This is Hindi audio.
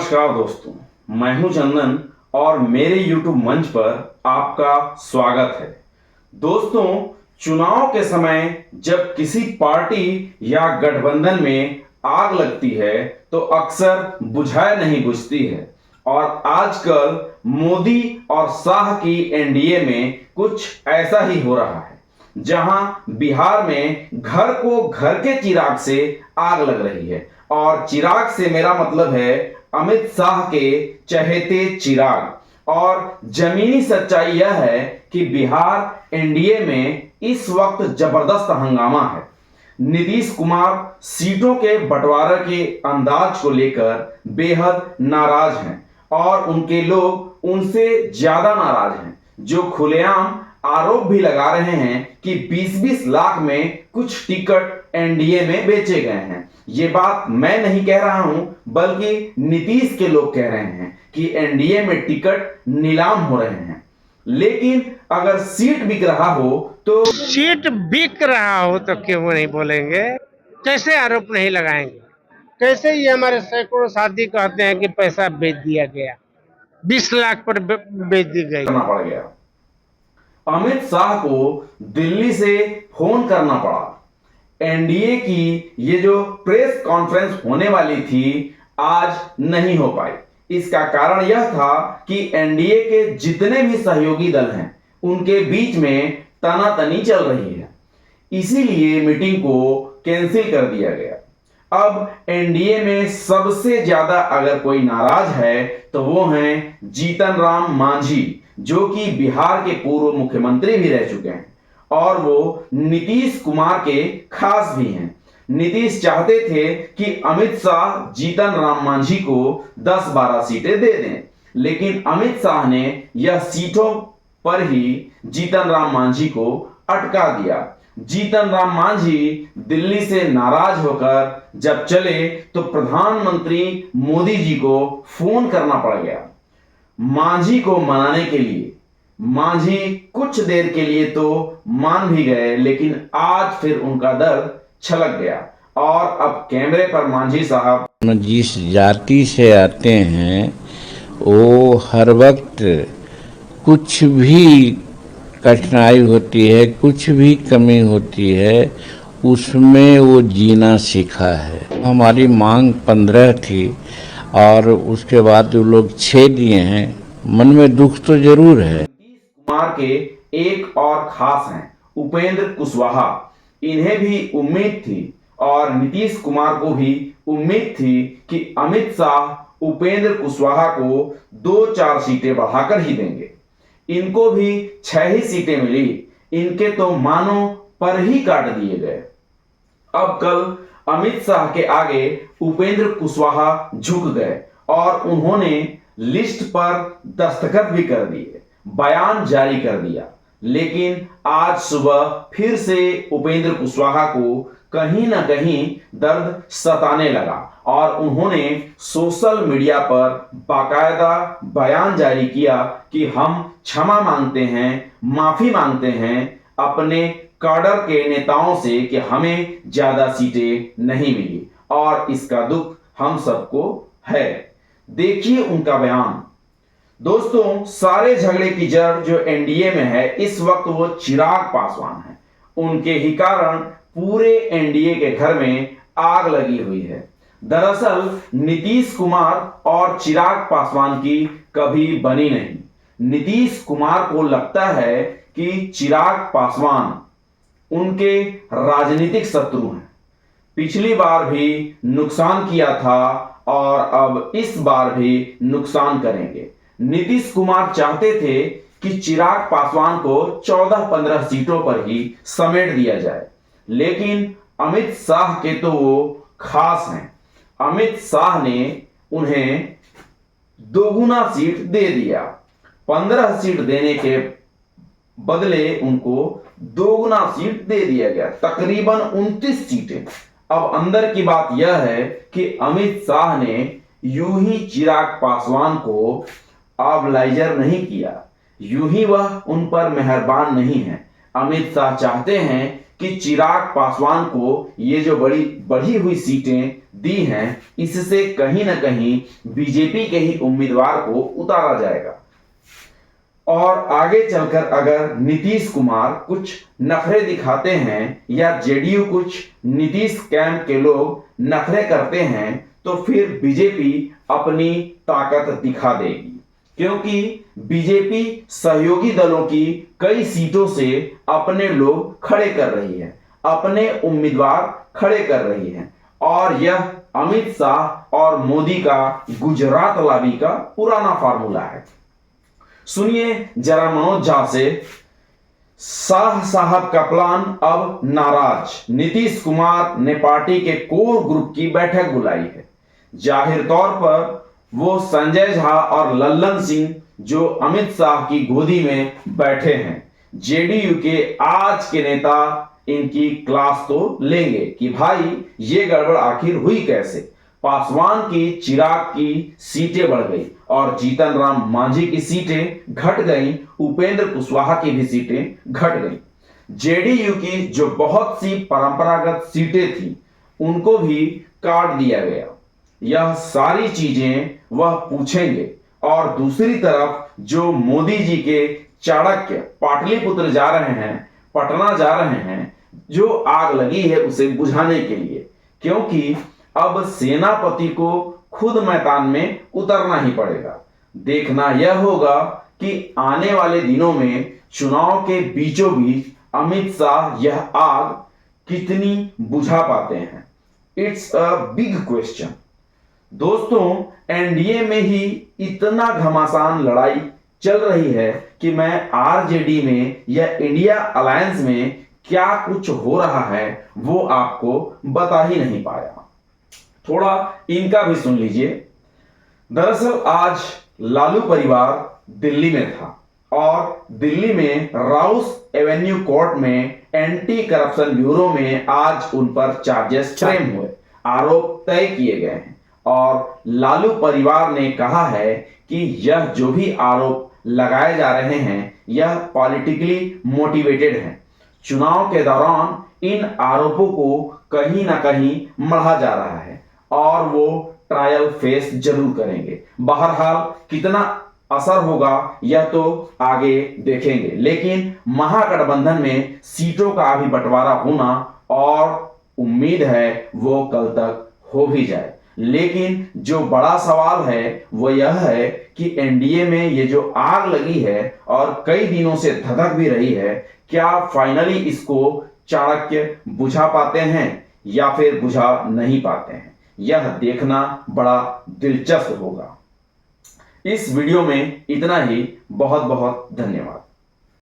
नमस्कार दोस्तों, मैं हूं चंदन और मेरे YouTube मंच पर आपका स्वागत है। दोस्तों, चुनाव के समय जब किसी पार्टी या गठबंधन में आग लगती है तो अक्सर बुझाए नहीं बुझती है और आजकल मोदी और शाह की एनडीए में कुछ ऐसा ही हो रहा है, जहां बिहार में घर को घर के चिराग से आग लग रही है। और चिराग से मेरा मतलब है अमित शाह के चहेते चिराग। और जमीनी सच्चाई यह है कि बिहार एनडीए में इस वक्त जबरदस्त हंगामा है। नीतीश कुमार सीटों के बंटवारे के अंदाज को लेकर बेहद नाराज हैं और उनके लोग उनसे ज्यादा नाराज हैं, जो खुलेआम आरोप भी लगा रहे हैं कि 20-20 लाख में कुछ टिकट एनडीए में बेचे गए हैं। ये बात मैं नहीं कह रहा हूं, बल्कि नीतीश के लोग कह रहे हैं कि एनडीए में टिकट नीलाम हो रहे हैं। लेकिन अगर सीट बिक रहा हो तो सीट बिक रहा हो तो क्यों नहीं बोलेंगे? कैसे आरोप नहीं लगाएंगे? कैसे ये हमारे सैकड़ों साथी कहते हैं कि पैसा बेच दिया गया, 20 लाख पर बेच दी गई। करना पड़ गया। अमित शाह को दिल्ली से फोन करना पड़ा। एनडीए की ये जो प्रेस कॉन्फ्रेंस होने वाली थी आज नहीं हो पाई। इसका कारण यह था कि एनडीए के जितने भी सहयोगी दल हैं उनके बीच में तनातनी चल रही है, इसीलिए मीटिंग को कैंसिल कर दिया गया। अब एनडीए में सबसे ज्यादा अगर कोई नाराज है तो वो हैं जीतन राम मांझी, जो कि बिहार के पूर्व मुख्यमंत्री भी रह चुके हैं और वो नीतीश कुमार के खास भी हैं। नीतीश चाहते थे कि अमित शाह जीतन राम मांझी को 10-12 सीटें दे दें, लेकिन अमित शाह ने यह सीटों पर ही जीतन राम मांझी को अटका दिया। जीतन राम मांझी दिल्ली से नाराज होकर जब चले तो प्रधानमंत्री मोदी जी को फोन करना पड़ गया मांझी को मनाने के लिए। मांझी कुछ देर के लिए तो मान भी गए, लेकिन आज फिर उनका दर्द छलक गया और अब कैमरे पर मांझी साहब जिस जाति से आते हैं वो हर वक्त कुछ भी कठिनाई होती है, कुछ भी कमी होती है, उसमें वो जीना सीखा है। हमारी मांग 15 थी और उसके बाद वो लोग 6 दिए हैं। मन में दुख तो जरूर है। नीतीश कुमार के एक और खास हैं उपेंद्र कुशवाहा। इन्हें भी उम्मीद थी और नीतीश कुमार को भी उम्मीद थी कि अमित शाह उपेंद्र कुशवाहा को 2-4 सीटें बढ़ाकर ही देंगे। इनको भी 6 ही सीटें मिली। इनके तो मानो पर ही काट दिए गए। अब कल अमित शाह के आगे उपेंद्र कुशवाहा झुक गए और उन्होंने लिस्ट पर दस्तखत भी कर दिए, बयान जारी कर दिया। लेकिन आज सुबह फिर से उपेंद्र कुशवाहा को कहीं ना कहीं दर्द सताने लगा और उन्होंने सोशल मीडिया पर बाकायदा बयान जारी किया कि हम क्षमा मांगते हैं, माफी मांगते हैं अपने काडर के नेताओं से कि हमें ज्यादा सीटें नहीं मिली और इसका दुख हम सबको है। देखिए उनका बयान। दोस्तों, सारे झगड़े की जड़ जो एनडीए में है इस वक्त वो चिराग पासवान है। उनके ही कारण पूरे एनडीए के घर में आग लगी हुई है। दरअसल नीतीश कुमार और चिराग पासवान की कभी बनी नहीं। नीतीश कुमार को लगता है कि चिराग पासवान उनके राजनीतिक शत्रु हैं। पिछली बार भी नुकसान किया था और अब इस बार भी नुकसान करेंगे। नीतीश कुमार चाहते थे कि चिराग पासवान को 14-15 सीटों पर ही समेट दिया जाए, लेकिन अमित शाह के तो वो खास हैं। अमित शाह ने उन्हें दोगुना सीट दे दिया। 15 सीट देने के बदले उनको दोगुना सीट दे दिया गया, तकरीबन 29 सीटें। अब अंदर की बात यह है कि अमित शाह ने यूं ही चिराग पासवान को ऑबलाइजर नहीं किया, यूं ही वह उन पर मेहरबान नहीं है। अमित शाह चाहते हैं कि चिराग पासवान को ये जो बढ़ी हुई सीटें दी हैं, इससे कहीं ना कहीं बीजेपी के ही उम्मीदवार को उतारा जाएगा। और आगे चलकर अगर नीतीश कुमार कुछ नखरे दिखाते हैं या जेडीयू कुछ नीतीश कैंप के लोग नखरे करते हैं, तो फिर बीजेपी अपनी ताकत दिखा देगी, क्योंकि बीजेपी सहयोगी दलों की कई सीटों से अपने लोग खड़े कर रही है, अपने उम्मीदवार खड़े कर रही है। और यह अमित शाह और मोदी का गुजरात लॉबी का पुराना फार्मूला है। सुनिए जरा मनोज झा से। शाह साहब का प्लान अब नाराज, नीतीश कुमार ने पार्टी के कोर ग्रुप की बैठक बुलाई है। जाहिर तौर पर वो संजय झा और लल्लन सिंह जो अमित शाह की गोदी में बैठे हैं, जेडीयू के आज के नेता इनकी क्लास तो लेंगे कि भाई ये गड़बड़ आखिर हुई कैसे। पासवान की चिराग की सीटें बढ़ गई और जीतन राम मांझी की सीटें घट गई, उपेंद्र कुशवाहा की भी सीटें घट गई। जेडीयू की जो बहुत सी परंपरागत सीटें थी उनको भी काट दिया गया। यह सारी चीजें वह पूछेंगे। और दूसरी तरफ जो मोदी जी के चाणक्य पाटलिपुत्र जा रहे हैं, पटना जा रहे हैं, जो आग लगी है उसे बुझाने के लिए, क्योंकि अब सेनापति को खुद मैदान में उतरना ही पड़ेगा। देखना यह होगा कि आने वाले दिनों में चुनाव के बीचों बीच अमित शाह यह आग कितनी बुझा पाते हैं। It's a big question. दोस्तों, एनडीए में ही इतना घमासान लड़ाई चल रही है कि मैं आरजेडी में या इंडिया अलायंस में क्या कुछ हो रहा है वो आपको बता ही नहीं पाया। थोड़ा इनका भी सुन लीजिए। दरअसल आज लालू परिवार दिल्ली में था और दिल्ली में राउस एवेन्यू कोर्ट में एंटी करप्शन ब्यूरो में आज उन पर चार्जेस फ्रेम हुए, आरोप तय किए गए हैं। और लालू परिवार ने कहा है कि यह जो भी आरोप लगाए जा रहे हैं यह पॉलिटिकली मोटिवेटेड हैं। चुनाव के दौरान इन आरोपों को कहीं ना कहीं मढ़ा जा रहा है और वो ट्रायल फेस जरूर करेंगे। बहरहाल कितना असर होगा यह तो आगे देखेंगे, लेकिन महागठबंधन में सीटों का अभी बंटवारा होना और उम्मीद है वो कल तक हो भी जाए। लेकिन जो बड़ा सवाल है वो यह है कि एनडीए में ये जो आग लगी है और कई दिनों से धधक भी रही है, क्या फाइनली इसको चाणक्य बुझा पाते हैं या फिर बुझा नहीं पाते हैं, यह देखना बड़ा दिलचस्प होगा। इस वीडियो में इतना ही। बहुत बहुत धन्यवाद।